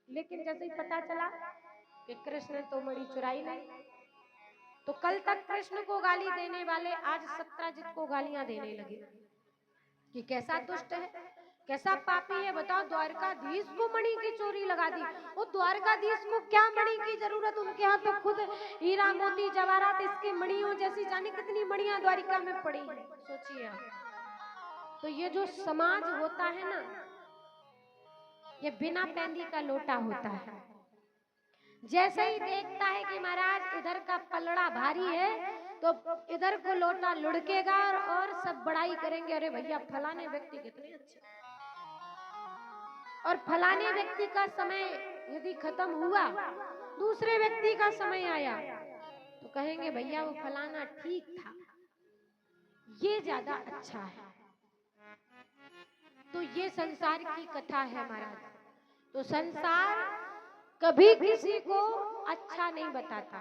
लेकिन जैसे ही पता चला कि कृष्ण ने तो मणि चुराई नहीं, तो कल तक कृष्ण को गाली देने वाले आज सत्राजित को गालियां देने लगे कि कैसा दुष्ट है, कैसा पापी है। बताओ, द्वारकाधीश को मणि की चोरी लगा दी। वो द्वारकाधीश को क्या मणि की जरूरत, उनके यहाँ तो खुद हीरा मोती जवाहरात इसके मणियों जैसी जाने कितनी मणियां द्वारिका में पड़ी है, सोचिए आप। तो ये जो समाज होता है ना, ये बिना पैंदी का लोटा होता है। जैसे ही देखता है कि महाराज इधर का पलड़ा भारी है तो इधर को लोटा लुढ़केगा और सब बड़ाई करेंगे, अरे भैया फलाने व्यक्ति कितने अच्छे। और फलाने व्यक्ति का समय यदि खत्म हुआ, दूसरे व्यक्ति का समय आया तो कहेंगे भैया वो फलाना ठीक था, ये ज्यादा अच्छा है। तो ये संसार की कथा है महाराज। तो संसार कभी किसी को अच्छा नहीं बताता।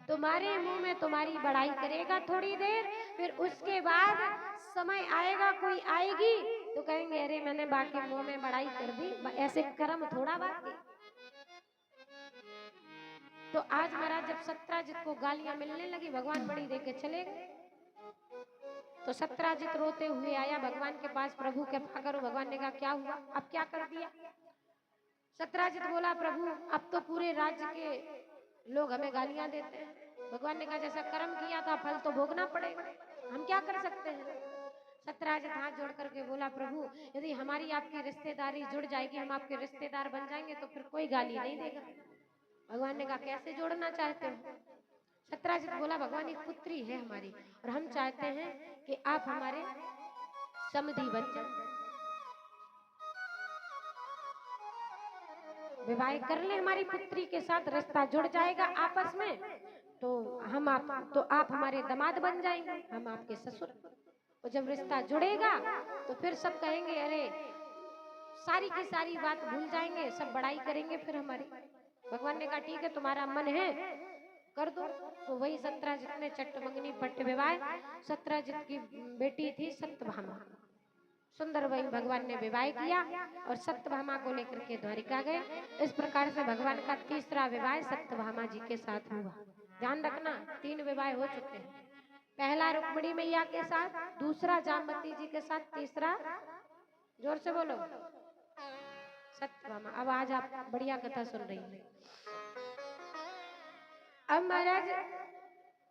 तुम्हारे मुंह में तुम्हारी बड़ाई करेगा थोड़ी देर, फिर उसके बाद समय आएगा, कोई आएगी तो कहेंगे अरे मैंने बाकी मुंह में बड़ाई कर दी, ऐसे कर्म थोड़ा बाकी। तो आज महाराज जब सत्राजित को गालियां मिलने लगी, भगवान बड़ी देके चले गए। तो सत्राजित रोते हुए आया भगवान के पास, प्रभु कृपा करो। भगवान ने कहा क्या हुआ, अब क्या कर दिया? सत्राजित बोला प्रभु अब तो पूरे राज्य के लोग हमें गालियां देते हैं। भगवान ने कहा जैसा कर्म किया था फल तो भोगना पड़ेगा, हम क्या कर सकते हैं। सत्राजित हाथ जोड़ करके बोला प्रभु यदि हमारी आपकी रिश्तेदारी जुड़ जाएगी, हम आपके रिश्तेदार बन जाएंगे तो फिर कोई गाली नहीं देगा। भगवान ने कहा कैसे जोड़ना चाहते हो? सत्राजित बोला भगवान एक पुत्री है हमारी और हम चाहते हैं कि आप हमारे समधी बन जाए, विवाह कर ले हमारी पुत्री के साथ, रिश्ता जुड़ जाएगा आपस में, तो आप हमारे दामाद बन जाएंगे, हम आपके ससुर। और जब रिश्ता जुड़ेगा तो फिर सब कहेंगे अरे सारी की सारी बात भूल जाएंगे, सब बड़ाई करेंगे फिर हमारी। भगवान ने कहा ठीक है तुम्हारा मन है कर दो। तो वही सत्राजित ने चट्टमंगनी पट्ट विवाह, सत्राजित की बेटी थी सत्यभामा, सुंदर वही भगवान ने विवाह किया और सत्यभामा को लेकर के द्वारिका गए। इस प्रकार से भगवान का तीसरा विवाह सत्यभामा जी के साथ हुआ। ध्यान रखना 3 विवाह हो चुके हैं, पहला रुक्मिणी मैया के साथ, दूसरा जामवती जी के साथ, तीसरा जोर से बोलो सत्यभामा। अब आज आप बढ़िया कथा सुन रही हैं। अब महाराज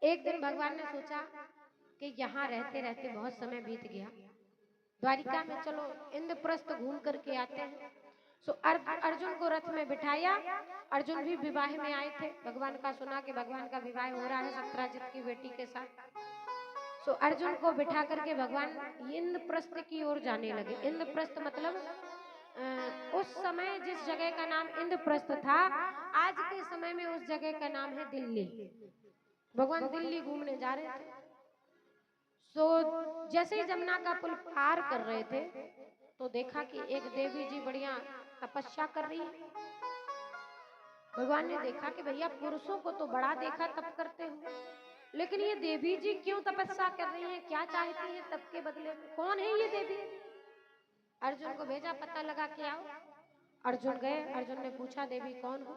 एक दिन भगवान ने सोचा कि यहाँ रहते रहते बहुत समय बीत गया, द्वारिका में चलो इंद्रप्रस्थ घूम करके आते हैं। सो अर्जुन को रथ में बिठाया, अर्जुन भी विवाह में आए थे। भगवान का सुना कि भगवान का विवाह हो रहा है सत्राजित की बेटी के साथ। सो अर्जुन को बिठा करके भगवान इंद्रप्रस्थ की ओर जाने लगे। इंद्रप्रस्थ मतलब उस समय जिस जगह का नाम इंद्रप्रस्थ था, आज के समय में उस जगह का नाम है दिल्ली। भगवान दिल्ली घूमने जा रहे थे। तो जैसे ही जमुना का पुल पार कर रहे थे तो देखा कि एक देवी जी बढ़िया तपस्या कर रही है। भगवान ने देखा कि भैया पुरुषों को तो बड़ा देखा तप करते हुए, लेकिन ये देवी जी क्यों तपस्या कर रही हैं, क्या चाहती है तप के बदले में, कौन है ये देवी? अर्जुन को भेजा पता लगा के आओ। अर्जुन गए, अर्जुन ने पूछा देवी कौन हो,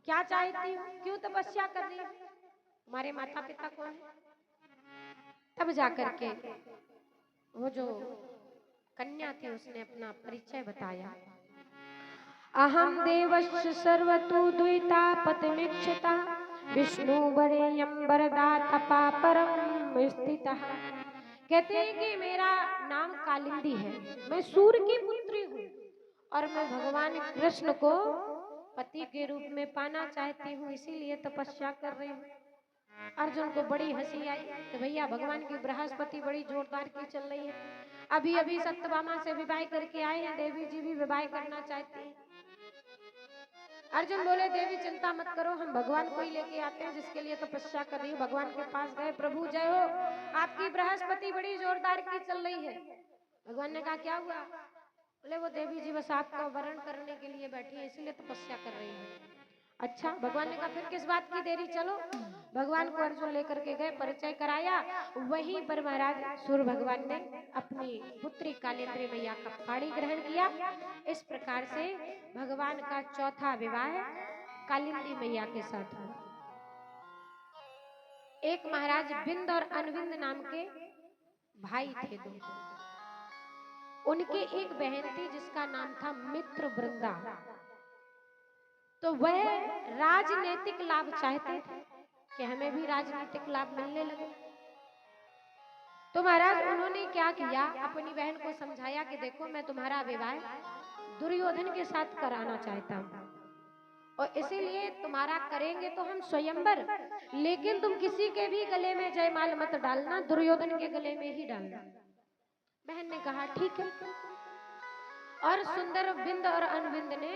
क्या चाहती हो, क्यों तपस्या कर रही हो, हमारे माता पिता कौन है? तब जाकर के वो जो कन्या थी उसने अपना परिचय बताया। अहम देवस्य सर्वतो द्वैता पतिमीक्षिता विष्णु वरेयं वरदा तपा परम स्थितः। कहते हैं कि मेरा नाम कालिंदी है, मैं सूर्य की पुत्री हूँ और मैं भगवान कृष्ण को पति के रूप में पाना चाहती हूँ, इसीलिए तपस्या कर रही हूँ। अर्जुन को बड़ी हंसी आई कि भैया भगवान की बृहस्पति बड़ी जोरदार की चल रही है, अभी अभी सत्यभामा से विवाह करके आए हैं, देवी जी भी विवाह करना चाहती हैं। अर्जुन बोले देवी चिंता मत करो, हम भगवान को ही लेके आते हैं जिसके लिए तपस्या कर रही हूँ। भगवान के पास गए, प्रभु जय हो, आपकी बृहस्पति बड़ी जोरदार की चल रही है। भगवान ने कहा क्या हुआ? बोले वो देवी जी बस आपका वरण करने के लिए बैठी है, इसलिए तपस्या कर रही है। अच्छा, भगवान ने कहा फिर किस बात की देरी, चलो। भगवान को अर्जुन लेकर के गए, परिचय कराया। वहीं पर महाराज सूर्य भगवान ने अपनी पुत्री कालिंदी मैया का पाणी ग्रहण किया। इस प्रकार से भगवान का चौथा विवाह कालिंदी मैया के साथ हुआ। एक महाराज बिंद और अनविंद नाम के भाई थे दो। उनके एक बहन थी जिसका नाम था मित्र वृंदा। तो वह राजनीतिक लाभ चाहते थे कि हमें भी राजनीतिक लाभ मिलने लगे। तो महाराज उन्होंने क्या किया, अपनी बहन को समझाया कि देखो मैं तुम्हारा विवाह दुर्योधन के साथ कराना चाहता हूँ और इसीलिए तुम्हारा करेंगे तो हम स्वयंवर, लेकिन तुम किसी के भी गले में जयमाल मत डालना, दुर्योधन के गले में ही डालना। बहन ने कहा ठीक है। और सुंदर बिंद और अनविंद ने,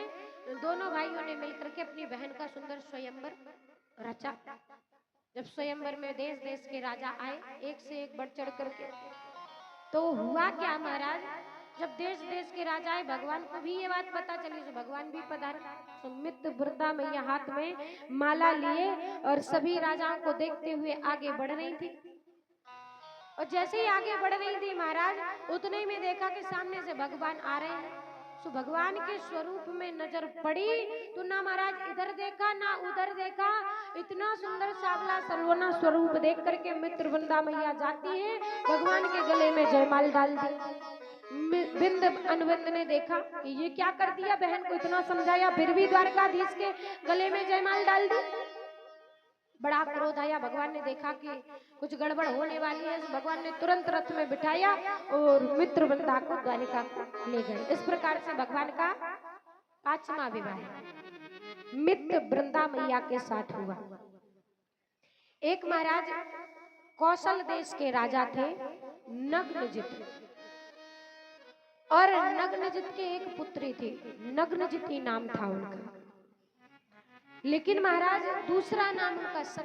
दोनों भाइयों ने मिलकर के अपनी बहन का सुंदर स्वयंवर रचा। जब स्वयंवर में देश देश के राजा आए, एक से एक बढ़ चढ़ करके, तो हुआ क्या महाराज, जब देश देश के राजा आए, भगवान को भी ये बात पता चली तो भगवान भी पधारे। तो मित्र वृंदा मैया हाथ में माला लिए और सभी राजाओं को देखते हुए आगे बढ़ रही थी। और जैसे ही आगे बढ़ रही थी महाराज, उतने ही में देखा कि सामने से भगवान आ रहे हैं। तो भगवान के स्वरूप में नजर पड़ी तो ना महाराज इधर देखा ना उधर देखा, इतना सुंदर सावला सलोना स्वरूप देख करके मित्र वृंदा मैया जाती है, भगवान के गले में जयमाल डाल दी। बिंद अनविंद ने देखा कि ये क्या कर दिया, बहन को इतना समझाया फिर भी द्वारकाधीश के गले में जयमाल डाल दी। बड़ा क्रोध आया। भगवान ने देखा कि कुछ गड़बड़ होने वाली है, तो भगवान ने तुरंत रथ में बिठाया और मित्र वृंदा को द्वारिका को ले गए। इस प्रकार से भगवान का पांचवा विवाह मित्र वृंदा मैया के साथ हुआ। एक महाराज कौशल देश के राजा थे नग्नजित, और नग्नजित के एक पुत्री थी, नग्नजिती नाम था उनका। लेकिन महाराज दूसरा नाम उनका